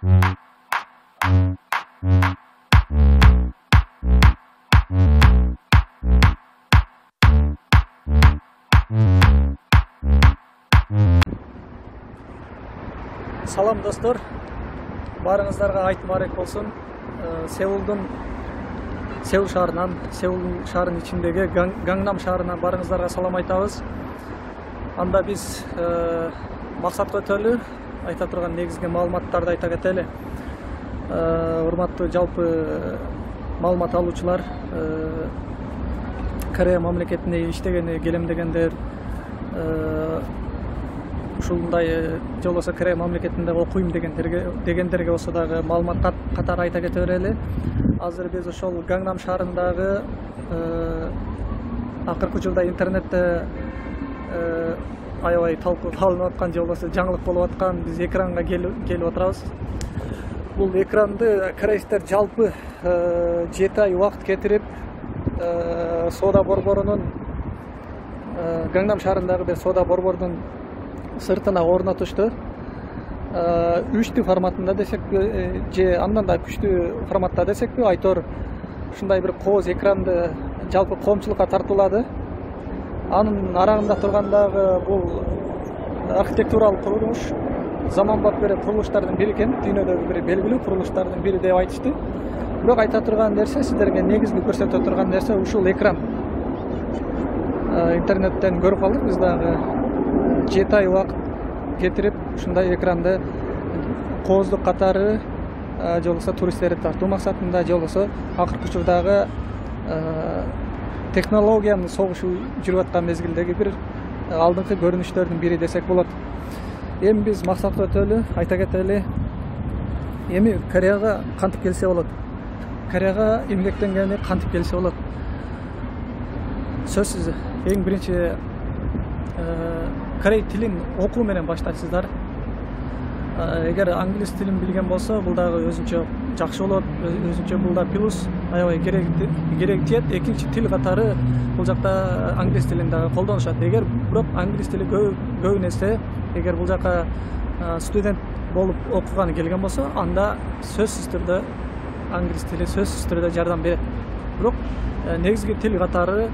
Салам достор, барыңыздарга айт барек болсун. Сеул шаарынан, Сеул шаарынын ичиндеги Гангнам шаарынан барыңыздарга салам айтабыз. Анда биз максатка өтөлү, айта турган негизги маалыматтарды айта кетели. Урматтуу жалпы маалымат алуучулар, Корея мамлекетинде иштеген, келемдегендер, ушундай же болбосо Корея мамлекетинде окуйм дегендерге болсо дагы маалымат катары айта кете берели. Азыр биз ошол Гангнам шаарындагы акыркы жылда интернетте аябай талкууланып аткан же болбосо жаңылык болуп аткан биз экранга келип отурабыз. Бул экранды кореецтер жалпы 7 ай убакыт кетирип соода борборунун Гангнам шаарындагы бир соода борборунун сыртына орнотушту. 3D форматында десекпи же андан да күчтүү форматта десекпи, айтор ушундай бир кооз экранды жалпы коомчулукка тартуулады. Анын арагында тургандагы бул архитектуралык курулуш заманбап бир курулуштардын бири экен, дүйнөдөгү бир белгилүү курулуштардын бири деп айтышты. Бирок айта турган нерсе, сиздерге негизги көрсөтө турган нерсе ушул экран. Интернеттен көрүп алдык биз дагы 7 ай убакыт кетирип ушундай экранды кооздук катары же болбосо туристтерди тартуу максатында же болбосо акыркы учурдагы технологиянын согушу жүрүп аткан мезгилдеги бир алдыңкы көрүнүштөрдүн бири десек болот. Эми биз максатка өтөлү, айта кетели. Эми Кореяга кантип келсе болот? Кореяга эмгектенгени кантип келсе болот? Сөзсүз эң биринчи корей тилин окуу менен баштайсыздар. Эгер англис тилин билген болсо, бул дагы өзүнчө жакшы болот, өзүнчө бул да плюс, аябай керек тиет. Экинчи тил катары бул жакта англис тилин дагы колдонушат. Эгер бирок англис тили көбүн эсе, эгер бул жака студент болуп окуганы келген болсо, анда сөзсүз түрдө англис тили сөзсүз түрдө жардам берет. Бирок негизги тил катары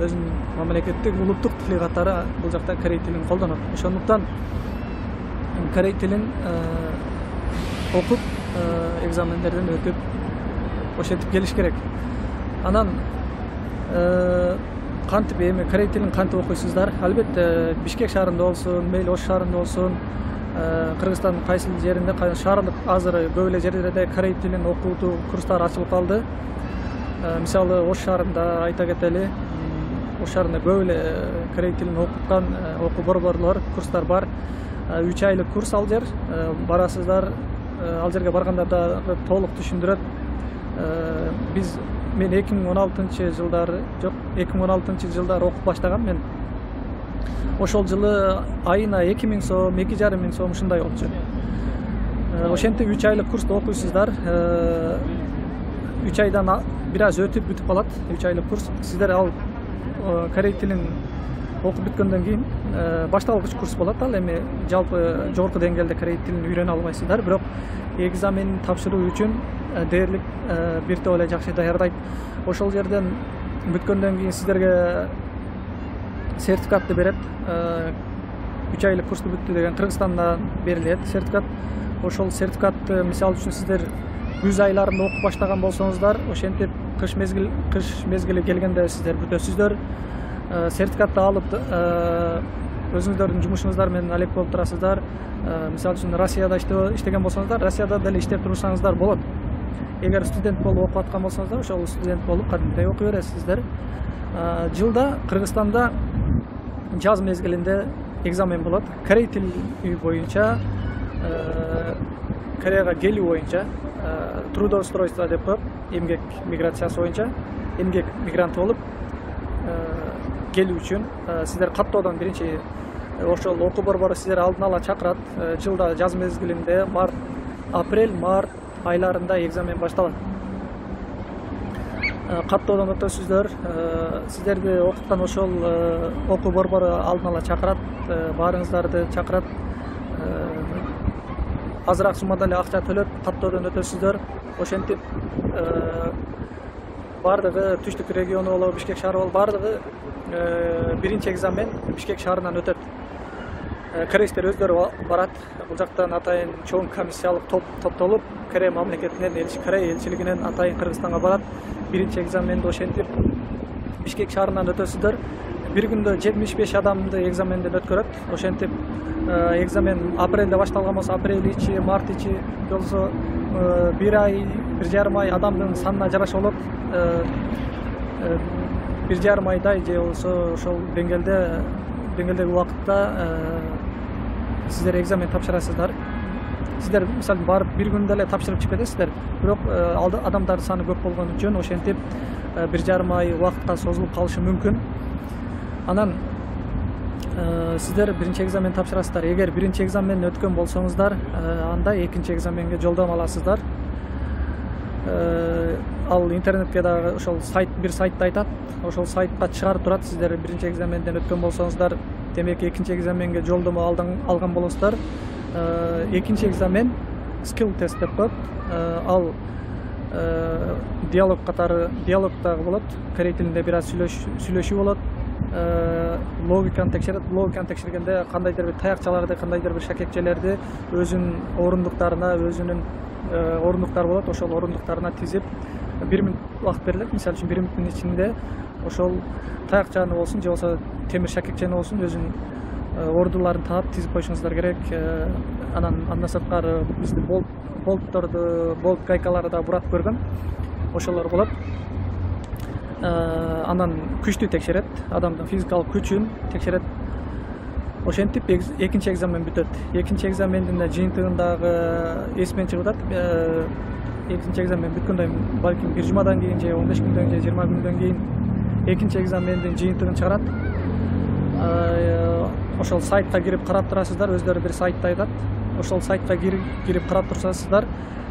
өзүнүн мамлекеттик улуттук тили катары бул жакта корей тилин колдонот. Ошондуктан корей тилин окуп, экзамендерден өтүп, ошентип келиш керек. Анан кантип эми корей тилин кантип окуйсуздар? Албетте Бишкек шаарында болсун, мейли Ош шаарында болсун, Кыргызстандын кайсы жеринде, шаардык азыр көп эле жерлерде корей тилин окутуу курстары ачылып калды. Мисалы Ош шаарында айта кетели, Ош шаарында көп эле корей тилин окуткан окуу борборлор, курстар бар. 3 айлык курс ал жер. Барасыздар, ал жерге баргандарда толук түшүндүрөт. Мен 2016-жылдары окуп баштагам. Мен ошол жылы айына 2000 сом, 2500 сом ушундай болчу. Ошентип 3 айлык курсту окуйсуздар. 3 айдан бир аз өтүп бүтүп калат. 3 айлык курс. Сиздер ал корей тилин окуп бүткөндөн кийин башталгыч курс болот. Ал эми жалпы жогорку деңгээлде корей тилин үйрөнө албайсыздар, бирок экзамен тапшыруу үчүн дээрлик бир топ эле жакшы даярдайт. Ошол жерден бүткөндөн кийин сиздерге сертификатты берет. 3 айлык курсту бүттү деген Кыргызстандан берилет сертификат. Ошол сертификатты мисалы үчүн сиздер күз айларында окуп баштаган болсоңуздар, ошентип кыш мезгили келгенде сиздер бүтөсүздөр. Сертификатты алып өзүңүздөрдүн жумушуңуздар менен алек болуп турасыздар. Мисалы үчүн Россияда иштеген болсоңуздар, Россияда деле иштеп турсаңыздар болот. Эгер студент болуп окуп аткан болсоңуздар, ошол студент болуп кадимдей окуй бересиздер. Жылда Кыргызстанда жаз мезгилинде экзамен болот. Корей тили боюнча, Кореяга келүү боюнча, трудоустройство деп коет, эмгек миграциясы боюнча, эмгек мигранты болуп келүү үчүн сиздер каттоодон биринчи ошол окуу борбору сиздер алдын ала чакырат. Жылда жаз мезгилинде апрель, март айларында экзамен башталат. Каттоодон өтөсүздөр. Сиздерди окуткан ошол окуу борбору алдын ала чакырат, баарыңыздарды чакырат. азыраак суммада эле акча төлөп каттоодон өтөсүздөр. Ошентип бардыгы Түштүк региону болобу, Бишкек шаары болобу, бардыгы биринчи экзамен Бишкек шаарынан өтөт. Кореецтер өздөрү барат. Бул жактан атайын чоң комиссиялык топтолуп, Корей мамлекетинен, Корей элчилигинен атайын Кыргызстанга барат. Биринчи экзаменди ошентип Бишкек шаарынан өтөсүздөр. Bir günde 75 adamды экзаменден өткөрөт. Ошентип экзамен апрелде башталган болсо, апрель ичи, март ичи болсо 1 ай, 1,5 ай адамдын санына жараша болот. 1,5 айдай же болсо ошол деңгээлдеги убакытта сиздер экзамен тапшырасыздар. Сиздер мисалы барып бир күндө эле тапшырып чыгып кетесиздер. Бирок адамдардын саны көп болгон үчүн ошентип 1,5 ай убакытка созулуп калышы мүмкүн. Анан сиздер биринчи экзамен тапшырасыздар. Эгер биринчи экзаменден өткөн болсоңуздар, анда экинчи экзаменге жолдомо аласыздар. Ал интернетке дагы ошол бир сайтты айтат. Ошол сайтка чыгарып турат. Сиздер биринчи экзаменден өткөн болсоңуздар, демек экинчи экзаменге жолдомо алган болосуздар. Экинчи экзамен skill тест деп коет. Ал диалог диалогдагы болот. Корей тилинде бир аз сүйлөшүү болот. Логиканы текшерет. Логиканы текшергенде кандайдыр бир таякчаларды, кандайдыр бир шакекчелерди өзүнүн орундуктарына, өзүнүн орундуктары болот. Ошол орундуктарына тизип 1 мүнөт убакыт берилет. Мисалы үчүн 1 мүнөттүн ичинде ошол таякчаны болсун, же болсо темир шакекчени болсун, өзүнүн ордуларын таап тизип коюшуңуздар керек. Андан сырткары бизди болтторду, болт гайкалары да бурап көргөн. Ошолор болот. Анан күчтү текшерет, адамдын физикалык күчүн текшерет. Ошентип экинчи экзамен бүтөт. Экинчи экзамендин жыйынтыгындагы эсмен чыгып атат. Экинчи экзамен бүткөндөн балким 1 жумадан кийин же 15 күндөн же 20 күндөн кийин экинчи экзамендин жыйынтыгын чыгарат. Ошол сайтка кирип карап турасыздар. Өздөрү бир сайтты айтат. Ошол сайтка кирип карап турсаңыздар,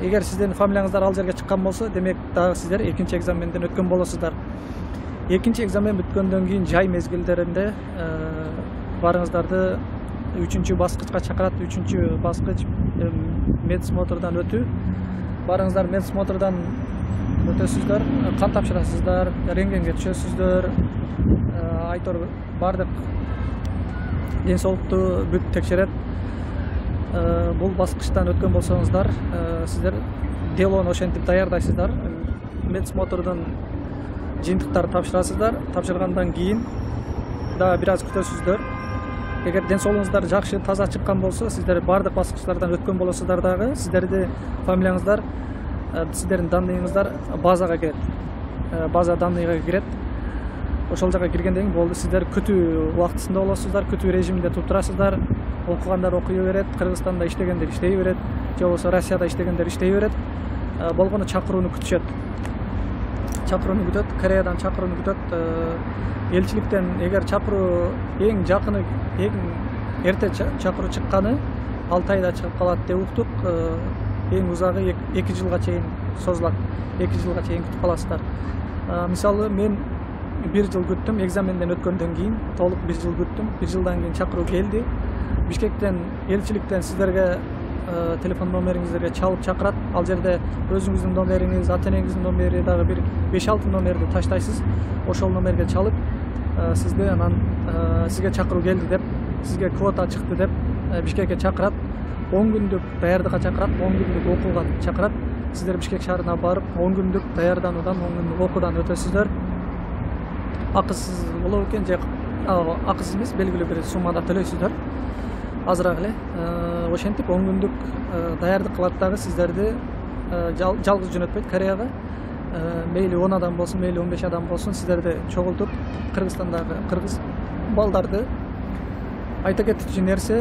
эгер сиздердин фамилияңыздар ал жерге чыккан болсо, демек дагы сиздер экинчи экзаменден өткөн болосуздар. Экинчи экзамен бүткөндөн кийин жай мезгилдеринде барыңыздарды 3-чү баскычка чакырат. 3-чү баскыч медсмотрдан өтүү. Барыңыздар медсмотрдан өтөсүздөр, кан тапшырасыздар, рентгенге түшөсүздөр. Айтор бардык ден соолукту бүт текшерет. Бул баскычтан өткөн болсоңуздар, сиздер делону ошентип даярдайсыздар. Медсмотрдун жыйынтыктарын тапшырасыздар. Тапшыргандан кийин дагы бир аз күтөсүздөр. Эгер ден соолугуңуздар жакшы, таза чыккан болсо, сиздер бардык баскычтардан өткөн болосуздар дагы. Сиздерди фамилияңыздар, сиздердин данныйыңыздар базага кирет. База данныйга кирет. Ошол жака киргенден кийин болду, сиздер күтүү убактысында болосуздар, күтүү режиминде туруп турасыздар. Окугандар окуй берет, Кыргызстанда иштегендер иштей берет, же болбосо Россияда иштегендер иштей берет. Болгону чакырууну күтүшөт. Чакырууну күтөт, Кореядан чакырууну күтөт. Элчиликтен эгер чакыруу эң жакыны, эң эрте чакыруу чыкканы 6 айда чыгып калат деп уктук. Эң узагы 2 жылга чейин созулат. 2 жылга чейин күтүп каласыздар. Мисалы мен 1 жыл күттүм, экзаменден өткөндөн кийин толук 1 жыл күттүм. 1 жылдан кийин чакыруу келди. Бишкектен, элчиликтен сиздерге телефон номериңиздерге чалып чакырат. Ал жерде өзүңүздүн номериңиз, ата-энеңиздин номери, дагы бир 5-6 номерди таштайсыз. Ошол номерге чалып, сизди анан сизге чакыруу келди деп, сизге квота чыкты деп Бишкекке чакырат. 10 күндүк даярдыкка чакырат, 10 күндүк окууга чакырат. Сиздер Бишкек шаарына барып, 10 күндүк даярдануудан, 10 күндүк окуудан өтөсүздөр. Акысыз болобу экен же акысыз эмес, белгилүү бир суммада төлөйсүздөр. Азыраак эле. Ошентип 10 күндүк даярдык кылат дагы сиздерди жалгыз жөнөтпөйт Кореяга. Мейли 10 адам болсун, мейли 15 адам болсун, сиздерди чогултуп Кыргызстандагы кыргыз балдарды айта кетчү нерсе,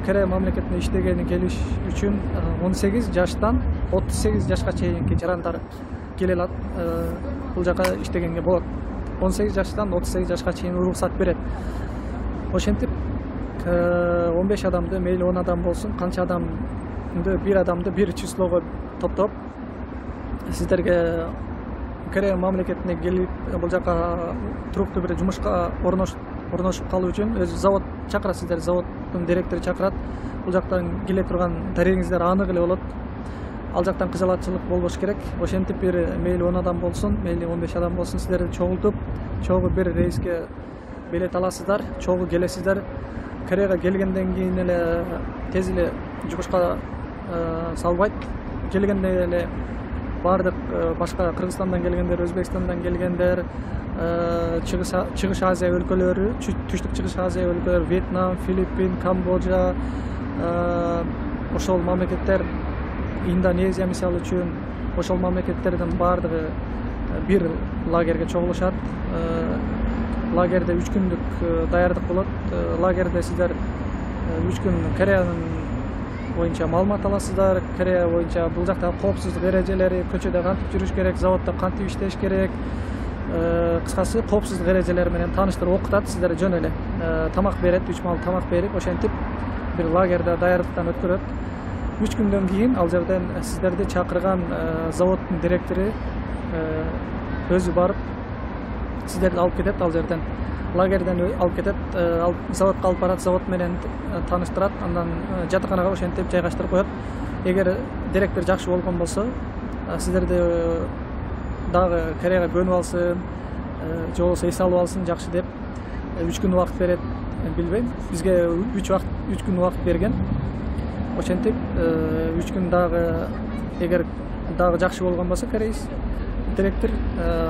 Корея мамлекетине иштегени келиш үчүн 18 жаштан 38 жашка чейинки жарандар келе алат. Бул жака иштегенге болот. 18 жаштан 38 жашка чейин уруксат берет. Ошентип 15 адамды, мейли 10 адам болсун, канча адамды, бир адамды бир числого топтоп сиздерге Корея мамлекетине келип, бул жака туруктуу бир жумушка орношуп калуу үчүн өзү завод чакырат, сиздерди заводдун директору чакырат. Бул жактан келе турган дарегиңиздер анык эле болот. Ал жактан кыжалатчылык болбош керек. Ошентип бир мейли 10 адам болсун, мейли 15 адам болсун, сиздерди чогултуп, чогуу бир рейске билет аласыздар, чогуу келесиздер. Кореяга келгенден кийин эле тез эле жумушка салбайт. Келгенде эле бардык башка Кыргызстандан келгендер, Өзбекстандан келгендер, Чыгыш Азия өлкөлөрү, түштүк Чыгыш Азия өлкөлөрү, Вьетнам, Филиппин, Камбоджа, ошол мамлекеттер, Индонезия мисалы үчүн, ошол мамлекеттердин бардыгы бир лагерге чогулушат. Лагерде 3 күндүк даярдык болот. Лагерде сиздер 3 күн Кореянын боюнча маалымат аласыздар. Корея боюнча бул жактагы коопсуздук эрежелери, көчөдө кантип жүрүш керек, заводдо кантип иштеш керек, кыскасы коопсуздук эрежелери менен тааныштырып окутат. Сиздерге жөн эле тамак берет, 3 маал тамак берип, ошентип бир лагерде даярдыктан өткөрөт. 3 күндөн кийин ал жерден сиздерди чакырган заводдун директору өзү барып сиздерди алып кетет, ал жерден лагерден алып кетет, заводко алып барат, завод менен тааныштырат, андан жатаканага ошентип жайгаштырып коет. Эгер директор жакшы болгон болсо, сиздерди дагы Кореяга көнүп алсын, же болбосо эс алып алсын жакшы деп 3 күн убакыт берет, билбейм. Бизге 3 күн убакыт берген. Ошентип 3 күн дагы эгер дагы жакшы болгон болсо корейс директор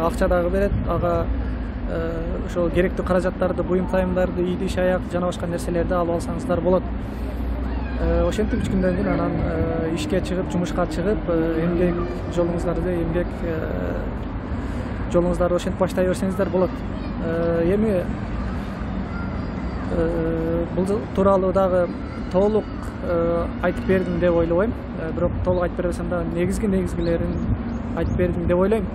акча дагы берет, ага ошол керектүү каражаттарды, буюм тайымдарды, идиш аяк жана башка нерселерди алып алсаңыздар болот. Ошентип 3 күндөн кийин анан ишке чыгып, жумушка чыгып, эмгек жолуңуздарды ошентип баштай берсеңиздер болот. Эми бул тууралуу дагы толук айтып бердим деп ойлобойм. Бирок толук айтып бербесем да негизгилерин айтып бердим деп ойлойм.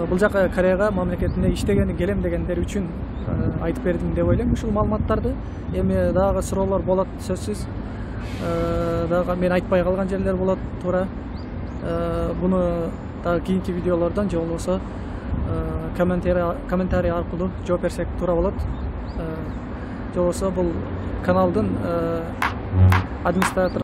Бул жака Кореяга мамлекетине иштегени келем дегендер үчүн айтып бердим деп ойлойм ушул маалыматтарды. Эми дагы суроолор болот сөзсүз. Дагы мен айтпай калган жерлер болот туура. Буну дагы кийинки видеолордон же болбосо комментарий аркылуу жооп берсек туура болот. Же болбосо бул каналдын администратор